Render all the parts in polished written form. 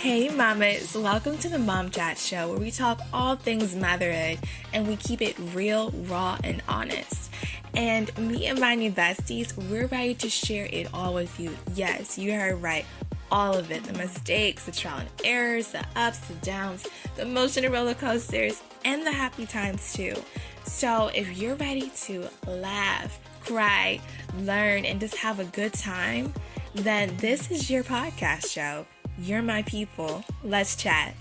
Hey mamas, welcome to the Mom Chat Show where we talk all things motherhood and we keep it real, raw, and honest. And me and my new besties, we're ready to share it all with you. Yes, you heard right. All of it, the mistakes, the trial and errors, the ups, the downs, the emotional roller coasters, and the happy times too. So if you're ready to laugh, cry, learn, and just have a good time, then this is your podcast show. You're my people. Let's chat.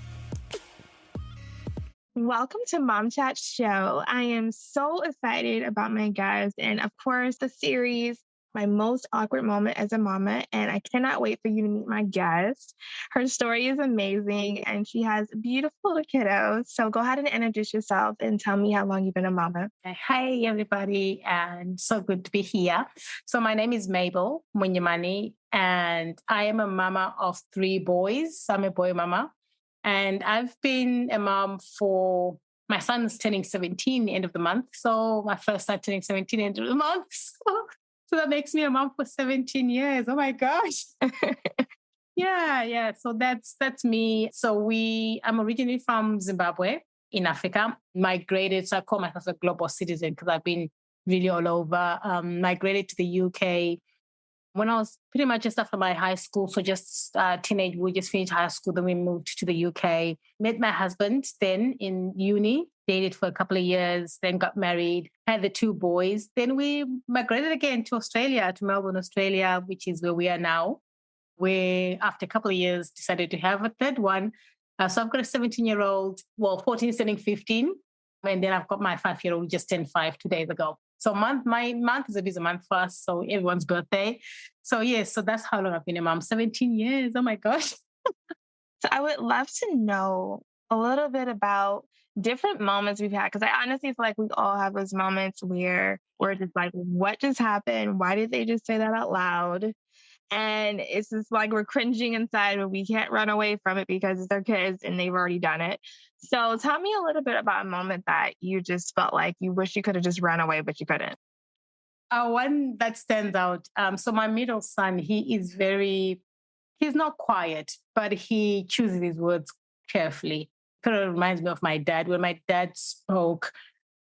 Welcome to Mom Chat Show. I am so excited about my guest and, of course, the series, My Most Awkward Moment as a Mama. And I cannot wait for you to meet my guest. Her story is amazing and she has beautiful kiddos. So go ahead and introduce yourself and tell me how long you've been a mama. Hi, everybody, and so good to be here. So my name is Mabble Munyimani, and I am a mama of 3 boys. I'm a boy mama, and I've been a mom for my son's turning 17 end of the month. So my first son turning 17 end of the month. So that makes me a mom for 17 years. Oh my gosh. Yeah. So that's me. So I'm originally from Zimbabwe in Africa. Migrated, so I call myself a global citizen because I've been really all over. Migrated to the UK when I was pretty much just after my high school. So just teenage, we just finished high school. Then we moved to the UK. Met my husband then in uni. Dated for a couple of years. Then got married. Had the 2 boys. Then we migrated again to Australia, to Melbourne, Australia, which is where we are now. We, after a couple of years, decided to have a third one. So I've got a 17-year-old, 14 turning 15. And then I've got my 5-year-old, just turned 5 2 days ago. So my month is a busy month for us. So everyone's birthday. So yes, so that's how long I've been a mom. 17 years. Oh my gosh. So I would love to know a little bit about different moments we've had, because I honestly feel like we all have those moments where we're just like, what just happened? Why did they just say that out loud? And it's just like we're cringing inside, but we can't run away from it because it's their kids and they've already done it. So tell me a little bit about a moment that you just felt like you wish you could have just run away, but you couldn't. One that stands out. So my middle son, he's not quiet, but he chooses his words carefully. Kind of reminds me of my dad. When my dad spoke,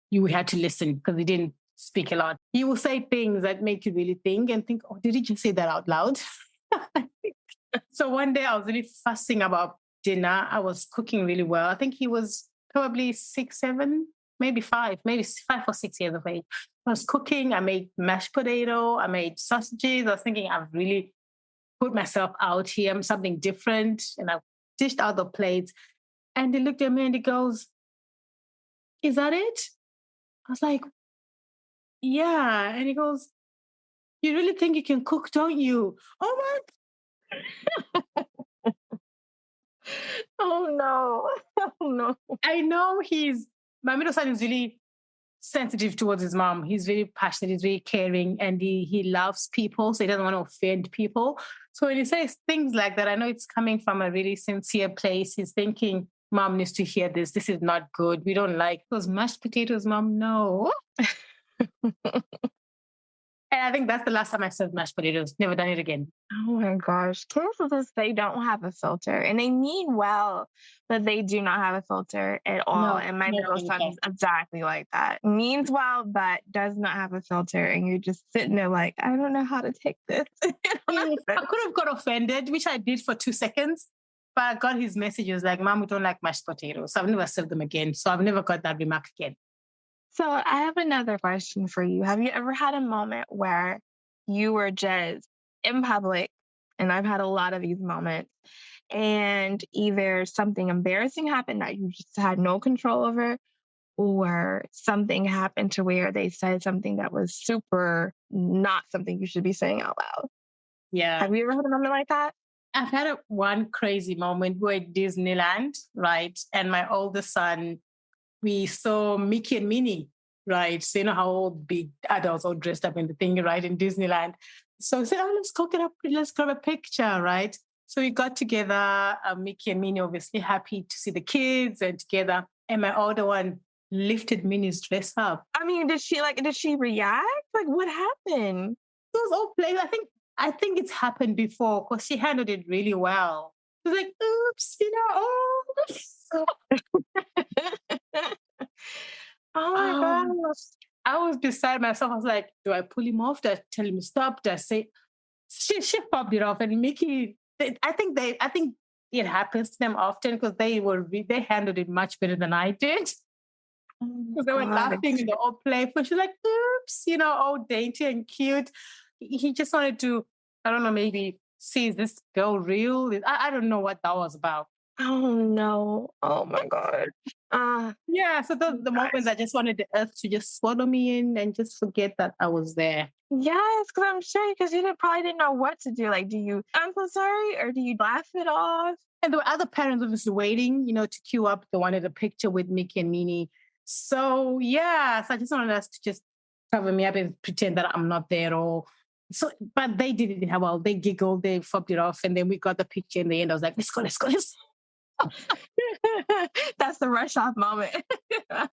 you had to listen because he didn't speak a lot. He will say things that make you really think, oh, did he just say that out loud? So one day I was really fussing about dinner. I was cooking really well. I think he was probably 6, 7, maybe 5 or 6 years of age. I was cooking. I made mashed potato. I made sausages. I was thinking I've really put myself out here. I'm something different. And I dished out the plates. And he looked at me and he goes, "Is that it?" I was like, "Yeah." And he goes, "You really think you can cook, don't you?" Oh my. Oh no. Oh no. I know my middle son is really sensitive towards his mom. He's very passionate, he's very caring, and he loves people, so he doesn't want to offend people. So when he says things like that, I know it's coming from a really sincere place. He's thinking, "Mom needs to hear this. This is not good. We don't like those mashed potatoes, Mom. No." And I think that's the last time I served mashed potatoes. Never done it again. Oh my gosh. Kids with this, they don't have a filter and they mean well, but they do not have a filter at all. No, and my no, middle son is exactly like that. Means well, but does not have a filter. And you're just sitting there like, I don't know how to take this. I could have got offended, which I did for 2 seconds. But I got his messages like, "Mom, we don't like mashed potatoes." So I've never served them again. So I've never got that remark again. So I have another question for you. Have you ever had a moment where you were just in public, and I've had a lot of these moments, and either something embarrassing happened that you just had no control over, or something happened to where they said something that was super not something you should be saying out loud? Yeah. Have you ever had a moment like that? I've had one crazy moment. We were at Disneyland, right? And my oldest son, we saw Mickey and Minnie, right? So you know how all big adults all dressed up in the thing, right, in Disneyland. So I said, "Oh, let's go let's grab a picture," right? So we got together, Mickey and Minnie, obviously happy to see the kids and together. And my older one lifted Minnie's dress up. I mean, did she react? Like, what happened? It was all played. I think it's happened before because she handled it really well. was like, oops, oh. Oh my Um, gosh. I was beside myself. I was like, do I pull him off? Do I tell him to stop? Do I say, she popped it off and Mickey, I think it happens to them often because they handled it much better than I did. Oh my Because they were God. laughing and they're all playful. She's like, oops, all dainty and cute. He just wanted to, I don't know, maybe see, is this girl real? I don't know what that was about. Oh no. Oh my God. Uh, Yeah, so the moments gosh. I just wanted the earth to just swallow me in and just forget that I was there. Yes, because I'm sure because you probably didn't know what to do. Like, do you, I'm so sorry, or do you laugh it off? And there were other parents obviously waiting, to queue up. They wanted a picture with Mickey and Minnie. So yeah, so I just wanted us to just cover me up and pretend that I'm not there at all. So, but they did it well. They giggled, they fobbed it off, and then we got the picture in the end. I was like, let's go, let's go, let's go. That's the rush off moment. I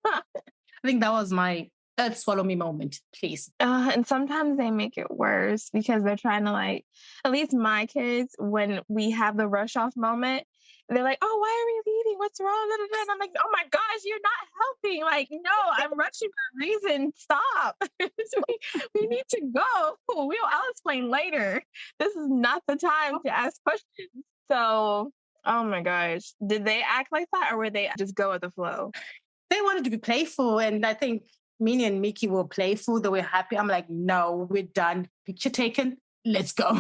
think that was my earth swallow me moment, please. And sometimes they make it worse because they're trying to like, at least my kids, when we have the rush off moment, they're like, "Oh, why are we leaving? What's wrong?" Da, da, da. And I'm like, "Oh my gosh, you're not helping! Like, no, I'm rushing for a reason. Stop. So we need to go. I'll explain later. This is not the time to ask questions." So, oh my gosh, did they act like that, or were they just go with the flow? They wanted to be playful, and I think Minnie and Mickey were playful. They were happy. I'm like, no, we're done. Picture taken. Let's go.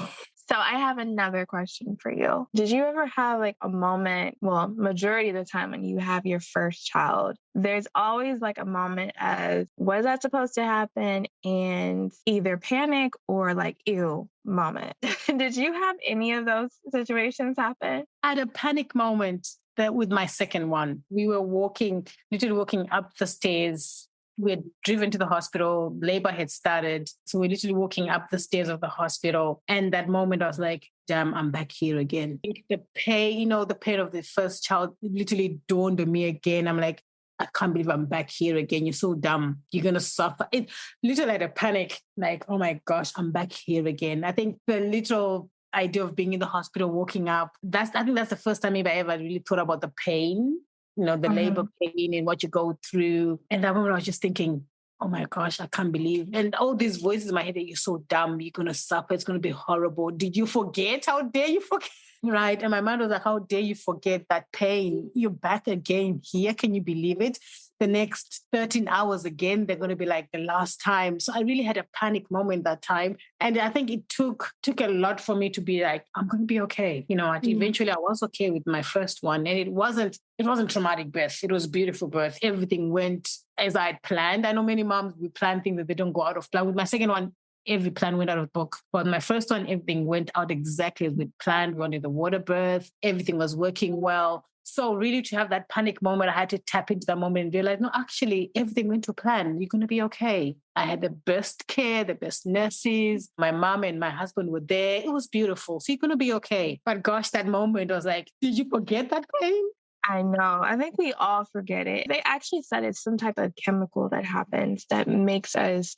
So I have another question for you. Did you ever have like a moment, well, majority of the time when you have your first child, there's always like a moment of was that supposed to happen and either panic or like ew moment. Did you have any of those situations happen? I had a panic moment that with my second one. We were literally walking up the stairs. We had driven to the hospital. Labor had started. So we're literally walking up the stairs of the hospital. And that moment I was like, damn, I'm back here again. The pain, the pain of the first child literally dawned on me again. I'm like, I can't believe I'm back here again. You're so dumb. You're going to suffer. It literally had a panic, like, oh my gosh, I'm back here again. I think the literal idea of being in the hospital, walking up, I think that's the first time maybe I ever really thought about the pain, the labor Mhm. pain and what you go through. And that moment I was just thinking, oh my gosh, I can't believe. And all these voices in my head that you're so dumb, you're going to suffer, it's going to be horrible. Did you forget? How dare you forget? Right. And my mind was like, how dare you forget that pain? You're back again here. Can you believe it? The next 13 hours again, they're going to be like the last time. So I really had a panic moment that time. And I think it took a lot for me to be like, I'm going to be okay. Eventually I was okay with my first one. And it wasn't traumatic birth. It was beautiful birth. Everything went as I had planned. I know many moms, we plan things that they don't go out of plan. With my second one, every plan went out of book. But my first one, everything went out exactly as we planned. We wanted the water birth. Everything was working well. So really to have that panic moment, I had to tap into that moment and realize, no, actually, everything went to plan. You're going to be okay. I had the best care, the best nurses. My mom and my husband were there. It was beautiful. So you're going to be okay. But gosh, that moment I was like, did you forget that pain? I know. I think we all forget it. They actually said it's some type of chemical that happens that makes us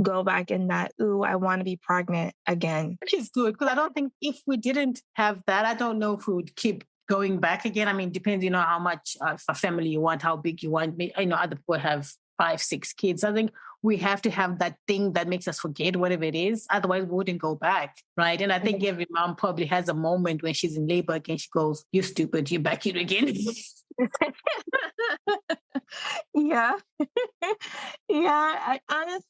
go back in that, ooh, I want to be pregnant again. Which is good because I don't think if we didn't have that, I don't know if we would keep going back again. I mean, depends, how much of a family you want, how big you want. Other people have 5, 6 kids. I think we have to have that thing that makes us forget whatever it is. Otherwise, we wouldn't go back, right? And I think every mom probably has a moment when she's in labor again. She goes, "You stupid, you're back here again." Yeah. Yeah. I don't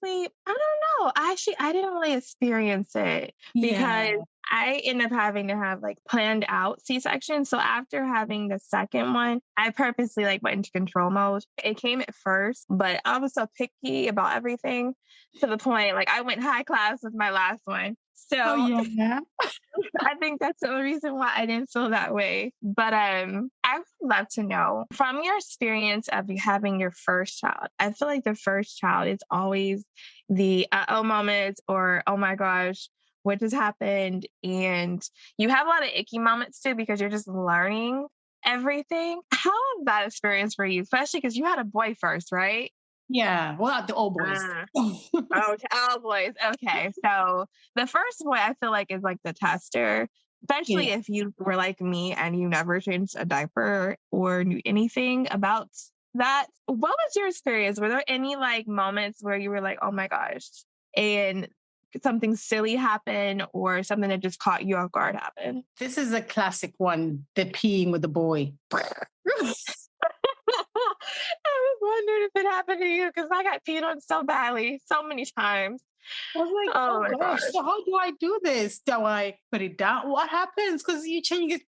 know. I didn't really experience it Yeah. because I ended up having to have like planned out C-section. So after having the second one, I purposely like went into control mode. It came at first, but I was so picky about everything to the point like I went high class with my last one. Oh So yeah. I think that's the only reason why I didn't feel that way. But I would love to know from your experience of you having your first child. I feel like the first child is always the oh moments or oh my gosh, what just happened? And you have a lot of icky moments too because you're just learning everything. How was that experience for you? Especially because you had a boy first, right? Yeah. Well, the old boys. Oh, to all boys. Okay. So the first boy I feel like is like the tester especially Yeah. if you were like me and you never changed a diaper or knew anything about that. What was your experience? Were there any like moments where you were like, oh my gosh, and something silly happened or something that just caught you off guard happened? This is a classic one, the peeing with the boy. I was wondering if it happened to you because I got peed on so badly, so many times. I was like, Oh oh my gosh, gosh. so how do I do this? Do I put it down? What happens? Because you change it.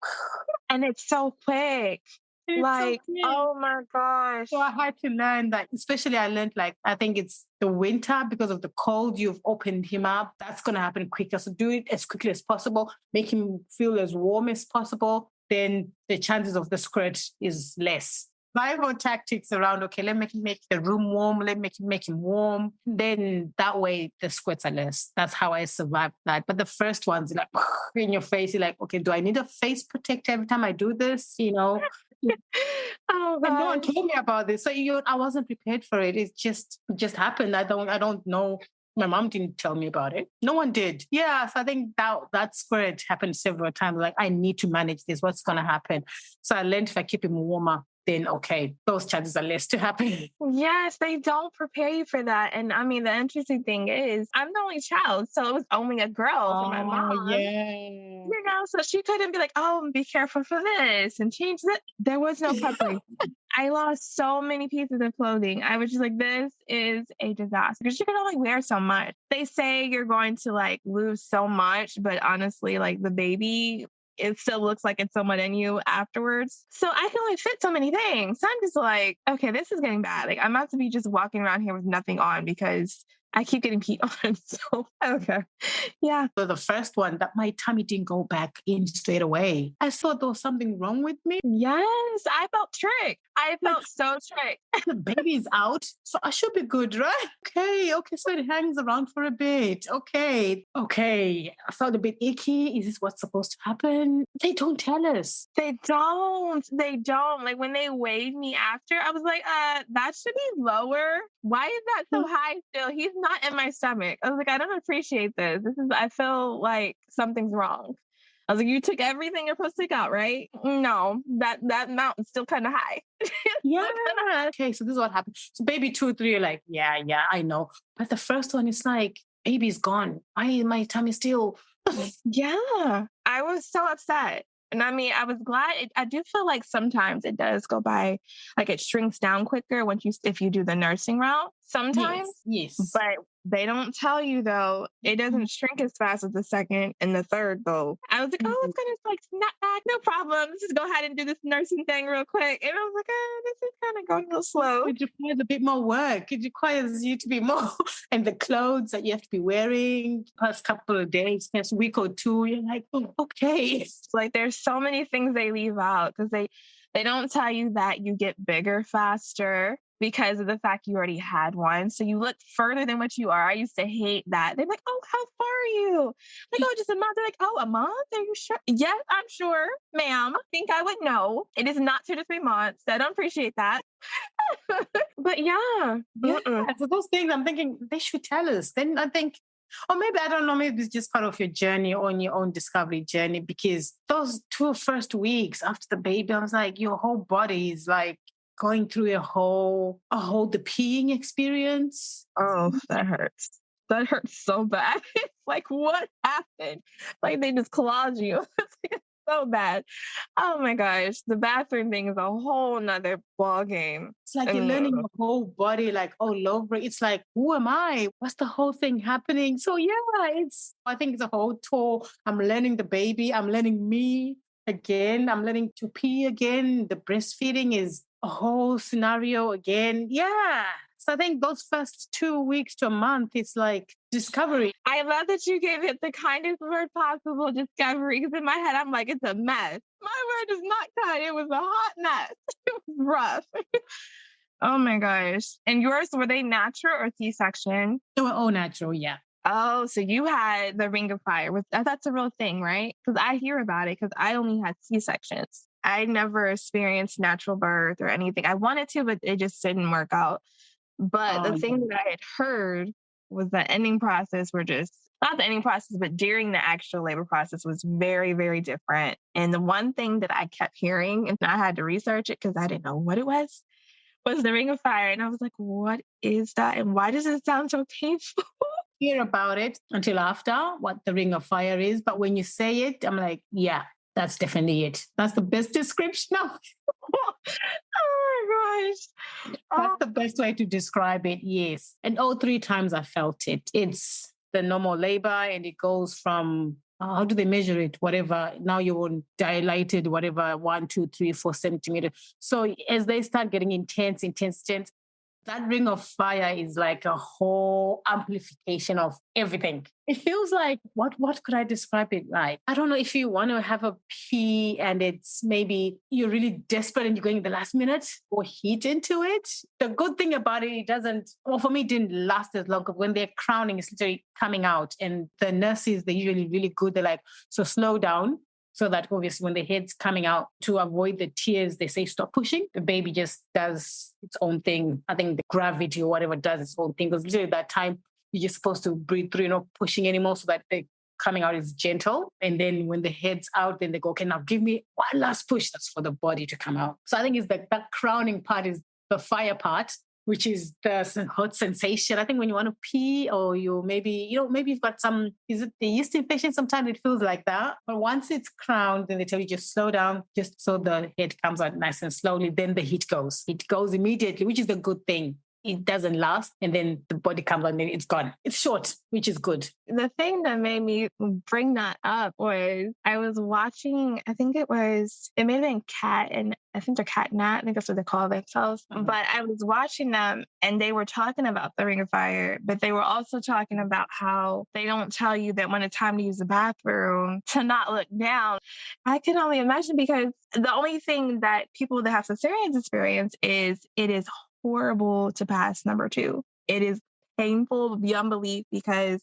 And it's so quick. It's so Like, quick. oh my gosh. So I had to learn that, especially I learned like, I think it's the winter because of the cold, you've opened him up. That's going to happen quicker. So do it as quickly as possible, make him feel as warm as possible. Then the chances of the squirt is less. My whole tactics around, okay, let me make the room warm, let me make him warm. Then that way the squirts are less. That's how I survived that. But the first ones, like in your face, you're like, okay, do I need a face protector every time I do this? Oh And no one gosh. told me about this. So I wasn't prepared for it. It just happened. I don't know. My mom didn't tell me about it. No one did. Yeah. So I think that's where it happened several times. Like, I need to manage this. What's gonna happen? So I learned if I keep him warmer, then okay, those chances are less to happen. Yes, they don't prepare you for that. And I mean, the interesting thing is, I'm the only child, so it was only a girl for my Oh mom. yeah. So she couldn't be like, oh, be careful for this and change that. There was no preparation. I lost so many pieces of clothing. I was just like, this is a disaster because you can only wear so much. They say you're going to like lose so much, but honestly, like the baby, it still looks like it's somewhat in you afterwards. So I can only fit so many things. So I'm just like, okay, this is getting bad. Like I'm about to be just walking around here with nothing on because I keep getting peed on. So okay. Yeah. So the first one, that my tummy didn't go back in straight away. I thought there was something wrong with me. Yes. I felt tricked. I Like, felt so tricked. the baby's out, so I should be good, right? Okay, so it hangs around for a bit. Okay. I felt a bit icky. Is this what's supposed to happen? They don't tell us. They don't. They don't. Like when they weighed me after, I was like, that should be lower. Why is that so high still? He's not in my stomach. I was like, I don't appreciate this. I feel like something's wrong. I was like, you took everything you're supposed to take out, right? No, that mountain's still kind of high. Yeah. Okay, so this is what happened. So baby 2, 3, you're like, yeah, I know. But the first one is like, baby's gone. My tummy still. Yeah. I was so upset. And I mean, I was glad. I do feel like sometimes it does go by, like it shrinks down quicker if you do the nursing route. Sometimes, Yes. but they don't tell you though. It doesn't shrink as fast as the second and the third though. I was like, oh, it's gonna like snap back, no problem. Let's just go ahead and do this nursing thing real quick. And I was like, this is kind of going a little slow. It requires a bit more work. It requires you to be more, and the clothes that you have to be wearing past couple of days, past week or two, you're like, oh, okay. It's like there's so many things they leave out because they don't tell you that you get bigger faster because of the fact you already had one. So you look further than what you are. I used to hate that. They're like, oh, how far are you? Like, oh, just a month. They're like, oh, a month? Are you sure? Yes, I'm sure, ma'am. I think I would know. It is not 2 to 3 months. I don't appreciate that. But yeah. Yeah. So those things I'm thinking they should tell us. Then I think, or maybe I don't know, maybe it's just part of your journey on your own discovery journey, because those 2 first weeks after the baby, I was like, your whole body is like going through a whole the peeing experience. Oh, that hurts. That hurts so bad. It's like, what happened? Like they just clawed you. It's so bad. Oh my gosh. The bathroom thing is a whole nother ball game. It's like you're learning your whole body like all over. It's like, who am I? What's the whole thing happening? So yeah, I think it's a whole tour. I'm learning the baby. I'm learning me again. I'm learning to pee again. The breastfeeding is a whole scenario again. Yeah. So I think those first 2 weeks to a month, it's like discovery. I love that you gave it the kindest word possible, discovery. Because in my head, I'm like, it's a mess. My word is not kind. It was a hot mess. It was rough. Oh my gosh. And yours, were they natural or C-section? They were all natural, yeah. Oh, so you had the ring of fire. That's a real thing, right? Because I hear about it because I only had C-sections. I never experienced natural birth or anything. I wanted to, but it just didn't work out. But the thing that I had heard was the ending process were just not the ending process, but during the actual labor process was very, very different. And the one thing that I kept hearing, and I had to research it because I didn't know what it was the ring of fire. And I was like, what is that? And why does it sound so painful? Hear about it until after what the ring of fire is. But when you say it, I'm like, yeah, that's definitely it. That's the best description of Oh my gosh. That's the best way to describe it. Yes. And all three times I felt it. It's the normal labor and it goes from how do they measure it? Whatever. Now you're dilated, whatever, 1, 2, 3, 4 centimeters. So as they start getting intense, that ring of fire is like a whole amplification of everything. It feels like, what could I describe it like? I don't know if you want to have a pee and it's maybe you're really desperate and you're going in the last minute or heat into it. The good thing about it doesn't, well, for me, it didn't last as long because when they're crowning, it's literally coming out. And the nurses, they're usually really good. They're like, so slow down. So that obviously when the head's coming out, to avoid the tears, they say stop pushing. The baby just does its own thing. I think the gravity or whatever does its own thing. Because literally that time, you're just supposed to breathe through, you're not pushing anymore so that the coming out is gentle. And then when the head's out, then they go, okay, now give me one last push. That's for the body to come out. So I think it's that crowning part is the fire part, which is the hot sensation. I think when you want to pee or maybe you've got is it the yeast infection? Sometimes it feels like that. But once it's crowned, then they tell you just slow down, just so the head comes out nice and slowly. Then the heat goes. It goes immediately, which is a good thing. It doesn't last. And then the body comes out and then it's gone. It's short, which is good. The thing that made me bring that up was I was watching, I think it may have been Cat and I think they're Cat and Nat. I think that's what they call themselves. Mm-hmm. But I was watching them and they were talking about the Ring of Fire, but they were also talking about how they don't tell you that when it's time to use the bathroom to not look down. I can only imagine because the only thing that people that have cesarean experience is it is horrible to pass number 2. It is painful beyond belief because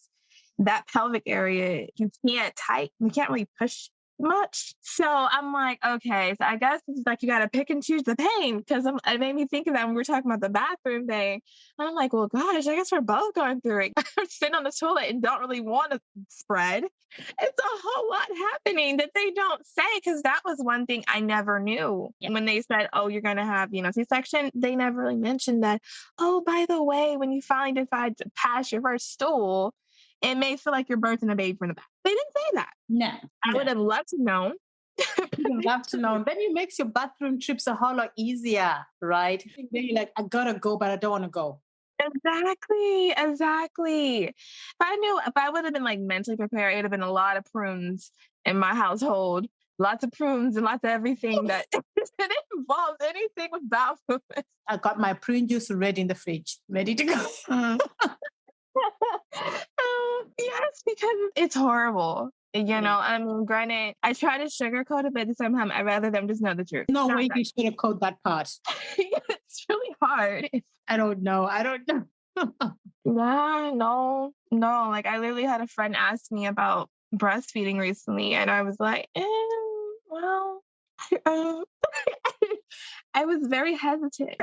that pelvic area, you can't really push much. So I'm like, okay, so I guess it's like you got to pick and choose the pain because it made me think of that when we were talking about the bathroom thing. And I'm like, well, gosh, I guess we're both going through it. I'm sitting on the toilet and don't really want to spread. It's a whole lot happening that they don't say because that was one thing I never knew. Yeah. When they said, oh, you're going to have, C-section, they never really mentioned that, oh, by the way, when you finally decide to pass your first stool, it may feel like you're birthing a baby from the back. They didn't say that. No. I would have loved to know. You would love to know. Then it makes your bathroom trips a whole lot easier, right? Then you're like, I gotta go, but I don't want to go. Exactly. If I would have been like mentally prepared, it would have been a lot of prunes in my household. Lots of prunes and lots of everything that it involves anything with bowel movements. I got my prune juice ready in the fridge, ready to go. Yes, because it's horrible. I mean, granted, I try to sugarcoat it, but at the same time, I'd rather them just know the truth. No way you sugarcoat that part. It's really hard. I don't know. No. Like, I literally had a friend ask me about breastfeeding recently, and I was like, well, I was very hesitant.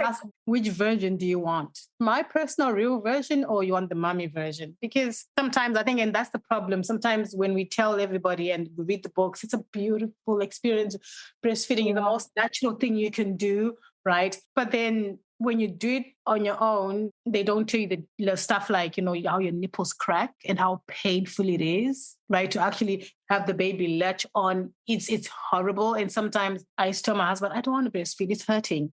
Which version do you want? My personal real version or you want the mommy version? Because sometimes I think, and that's the problem, sometimes when we tell everybody and we read the books, it's a beautiful experience. Breastfeeding is the most natural thing you can do, right? But then when you do it on your own, they don't tell you the stuff like, how your nipples crack and how painful it is, right? To actually have the baby latch on, it's horrible. And sometimes I used to tell my husband, I don't want to breastfeed, it's hurting.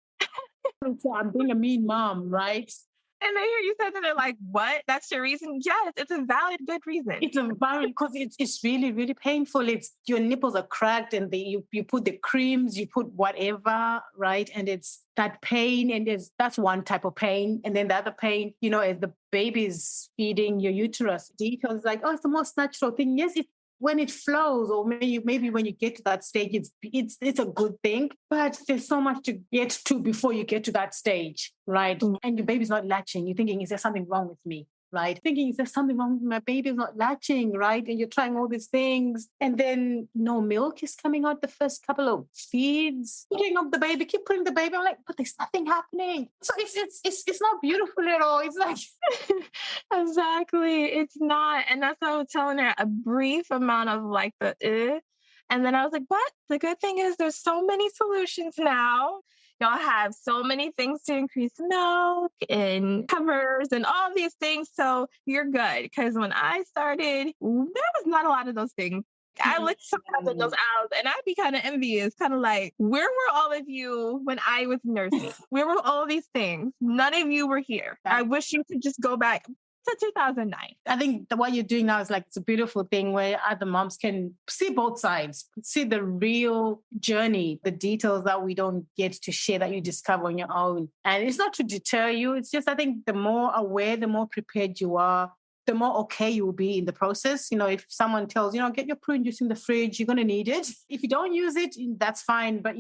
So I'm being a mean mom, right? And they hear you say that, they're like, what? That's your reason? Yes, it's a valid, good reason. It's a valid, because it's really, really painful. It's your nipples are cracked and you put the creams, you put whatever, right? And it's that pain, and that's one type of pain. And then the other pain, as the baby's feeding your uterus, details like, oh, it's the most natural thing. Yes, when it flows, or maybe when you get to that stage, it's a good thing. But there's so much to get to before you get to that stage, right? Mm-hmm. And your baby's not latching. You're thinking, is there something wrong with me? right? Thinking, is there something wrong with my baby's not latching, right? And you're trying all these things. And then no milk is coming out the first couple of feeds. Putting up the baby, keep putting the baby. I'm like, but there's nothing happening. So it's not beautiful at all. It's like Exactly. It's not. And that's what I was telling her, a brief amount of like and then I was like, but the good thing is there's so many solutions now. Y'all have so many things to increase milk and covers and all these things. So you're good. Because when I started, there was not a lot of those things. I looked sometimes at those owls and I'd be kind of envious, kind of like, where were all of you when I was nursing? Where were all these things? None of you were here. I wish you could just go back to 2009. I think what you're doing now is like, it's a beautiful thing where other moms can see both sides, see the real journey, the details that we don't get to share that you discover on your own. And it's not to deter you. It's just, I think the more aware, the more prepared you are, the more okay you will be in the process. If someone tells, get your prune juice in the fridge, you're going to need it. If you don't use it, that's fine. But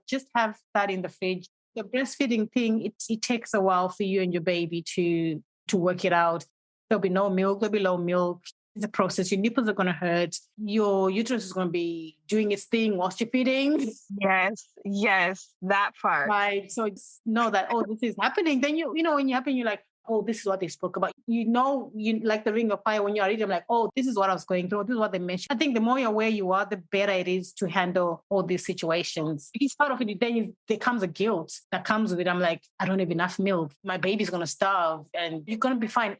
just have that in the fridge. The breastfeeding thing, it takes a while for you and your baby to work it out. There'll be no milk, there'll be low milk. It's a process. Your nipples are going to hurt. Your uterus is going to be doing its thing whilst you're feeding. Yes, that part. Right. So just know that, this is happening. Then when you happen, you're like, this is what they spoke about. You like the ring of fire when you're reading, I'm like, this is what I was going through. This is what they mentioned. I think the more aware you are, the better it is to handle all these situations. It's part of it. Then there comes a guilt that comes with it. I'm like, I don't have enough milk. My baby's going to starve and you're going to be fine.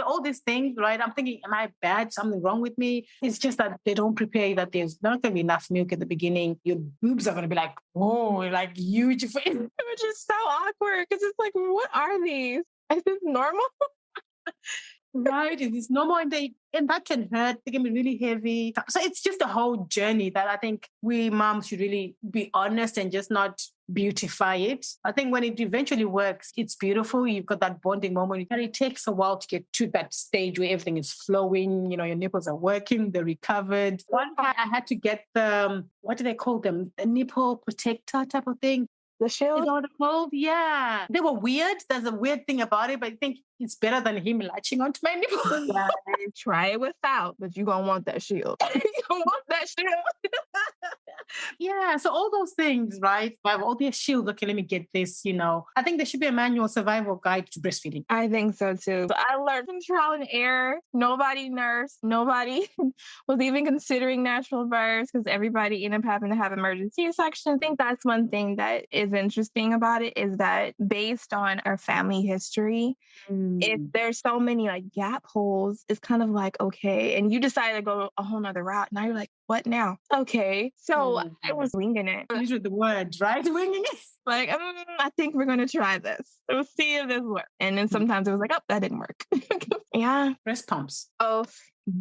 All these things, right? I'm thinking, am I bad? Something wrong with me? It's just that they don't prepare you that there's not going to be enough milk at the beginning. Your boobs are going to be like, whoa, like huge. Which is so awkward because it's like, what are these? Is this normal? Right? Is this normal? And that can hurt. They can be really heavy. So it's just a whole journey that I think we moms should really be honest and just not beautify it. I think when it eventually works, it's beautiful. You've got that bonding moment. And it takes a while to get to that stage where everything is flowing. Your nipples are working, they're recovered. One time I had to get what do they call them? A nipple protector type of thing. The shield? Is that what it's called? Yeah. They were weird. There's a weird thing about it, but I think it's better than him latching onto my nipple. Yeah, try it without, but you're going to want that shield. You're going to want that shield. Yeah. So all those things, right? I have all these shields. Okay, let me get this, I think there should be a manual survival guide to breastfeeding. I think so too. I learned from trial and error. Nobody nursed. Nobody was even considering natural births because everybody ended up having to have emergency C-section. I think that's one thing that is interesting about it is that based on our family history, if there's so many like gap holes, it's kind of like, okay. And you decide to go a whole nother route. Now you're like, what now? Okay. So I was winging it. These are the words, right? Winging it. Like, I think we're going to try this. We'll see if this works. And then sometimes it was like, that didn't work. Yeah. Breast pumps. Oh,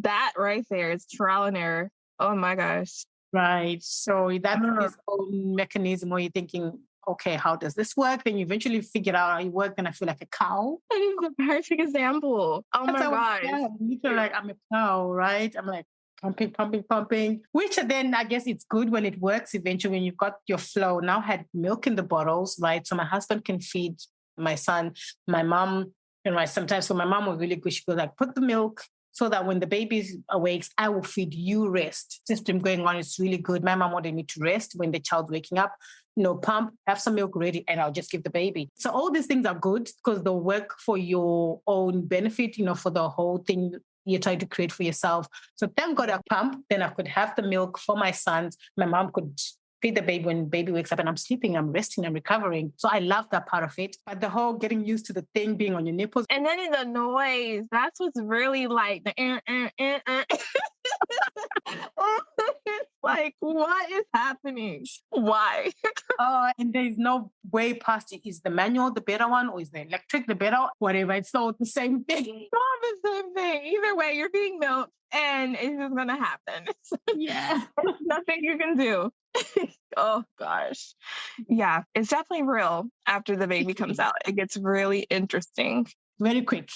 that right there is trial and error. Oh my gosh. Right. So that's this own mechanism where you're thinking, okay, how does this work? Then you eventually figure out how you work and I feel like a cow. That is the perfect example. Oh my gosh. You feel like I'm a cow, right? I'm like pumping, which then I guess it's good when it works eventually when you've got your flow. Now I had milk in the bottles, right? So my husband can feed my son, my mom, sometimes, so my mom was really good. She goes like, put the milk so that when the baby awakes, I will feed you rest. System going on is really good. My mom wanted me to rest when the child's waking up. Pump, have some milk ready, and I'll just give the baby. So all these things are good because they'll work for your own benefit, for the whole thing you're trying to create for yourself. So thank God I pump, then I could have the milk for my sons. My mom could feed the baby when baby wakes up and I'm sleeping, I'm resting, I'm recovering. So I love that part of it. But the whole getting used to the thing being on your nipples. And then in the noise, that's what's really like the like, what is happening? Why? And there's no way past it. Is the manual the better one or is the electric the better? Whatever. It's all the same thing. It's all the same thing. Either way, you're being milked and it's just going to happen. Yeah. There's nothing you can do. Oh, gosh. Yeah, it's definitely real after the baby comes out. It gets really interesting. Very quick,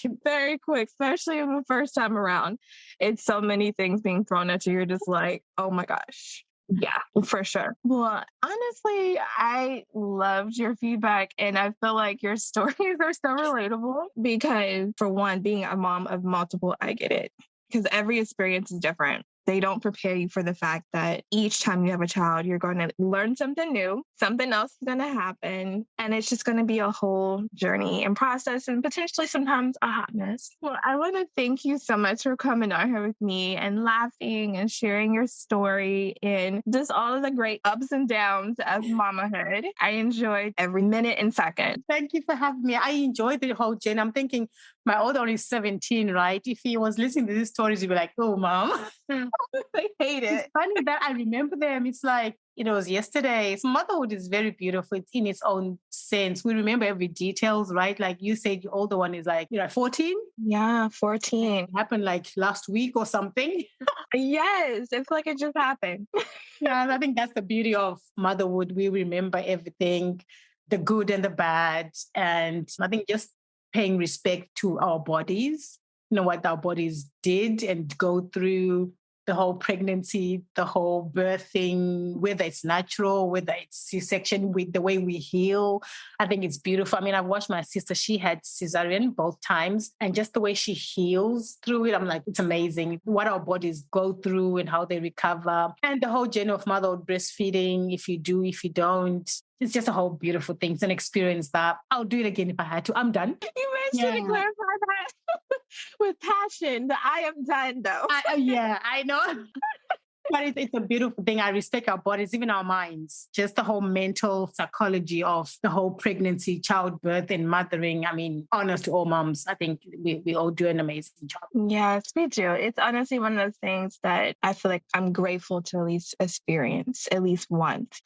especially the first time around. It's so many things being thrown at you. You're just like, oh my gosh. Yeah, for sure. Well, honestly, I loved your feedback and I feel like your stories are so relatable because, for one, being a mom of multiple, I get it because every experience is different. They don't prepare you for the fact that each time you have a child, you're going to learn something new, something else is going to happen, and it's just going to be a whole journey and process and potentially sometimes a hot mess. Well, I want to thank you so much for coming on here with me and laughing and sharing your story and just all of the great ups and downs of mamahood. I enjoyed every minute and second. Thank you for having me. I enjoyed the whole journey. I'm thinking my older one is 17, right? If he was listening to these stories, he'd be like, oh, mom. I hate It's it. funny that I remember them. It's like it was yesterday. So motherhood is very beautiful. It's in its own sense. We remember every details, right? Like you said, your older one is like, 14. Yeah, 14. It happened like last week or something. Yes, it's like it just happened. Yeah, I think that's the beauty of motherhood. We remember everything, the good and the bad. And I think just paying respect to our bodies, what our bodies did and go through the whole pregnancy, the whole birthing, whether it's natural, whether it's C-section, with the way we heal. I think it's beautiful. I mean, I've watched my sister, she had cesarean both times, and just the way she heals through it, I'm like, it's amazing what our bodies go through and how they recover. And the whole journey of motherhood, breastfeeding, if you do, if you don't. It's just a whole beautiful thing. It's an experience that I'll do it again if I had to. I'm done. You mentioned to clarify that with passion. The I am done though. I know. But it's a beautiful thing. I respect our bodies, even our minds, just the whole mental psychology of the whole pregnancy, childbirth, and mothering. I mean, honors to all moms. I think we all do an amazing job. Yes, we do. It's honestly one of those things that I feel like I'm grateful to at least experience at least once.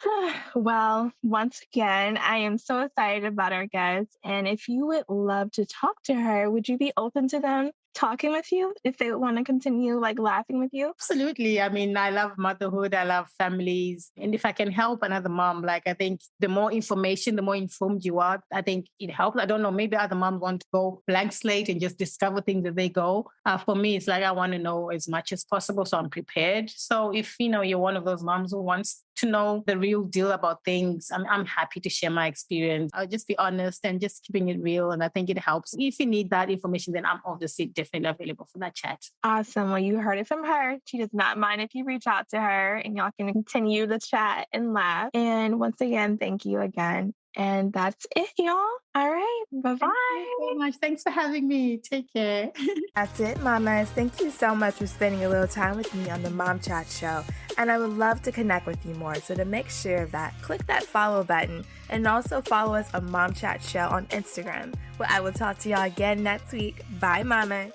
Well, once again, I am so excited about our guest. And if you would love to talk to her, would you be open to them talking with you if they want to continue like laughing with you? Absolutely. I mean, I love motherhood. I love families. And if I can help another mom, like I think the more information, the more informed you are, I think it helps. I don't know, maybe other moms want to go blank slate and just discover things as they go. For me, it's like I want to know as much as possible so I'm prepared. So if, you're one of those moms who wants to know the real deal about things, I'm happy to share my experience. I'll just be honest and just keeping it real. And I think it helps. If you need that information, then I'm obviously definitely available for that chat. Awesome. Well, you heard it from her. She does not mind if you reach out to her and y'all can continue the chat and laugh. And once again, thank you again. And that's it, y'all. All right. Bye-bye. Thank you so much. Thanks for having me. Take care. That's it, mamas. Thank you so much for spending a little time with me on the Mom Chat Show. And I would love to connect with you more. So to make sure of that, click that follow button and also follow us on Mom Chat Show on Instagram, where I will talk to y'all again next week. Bye, mamas.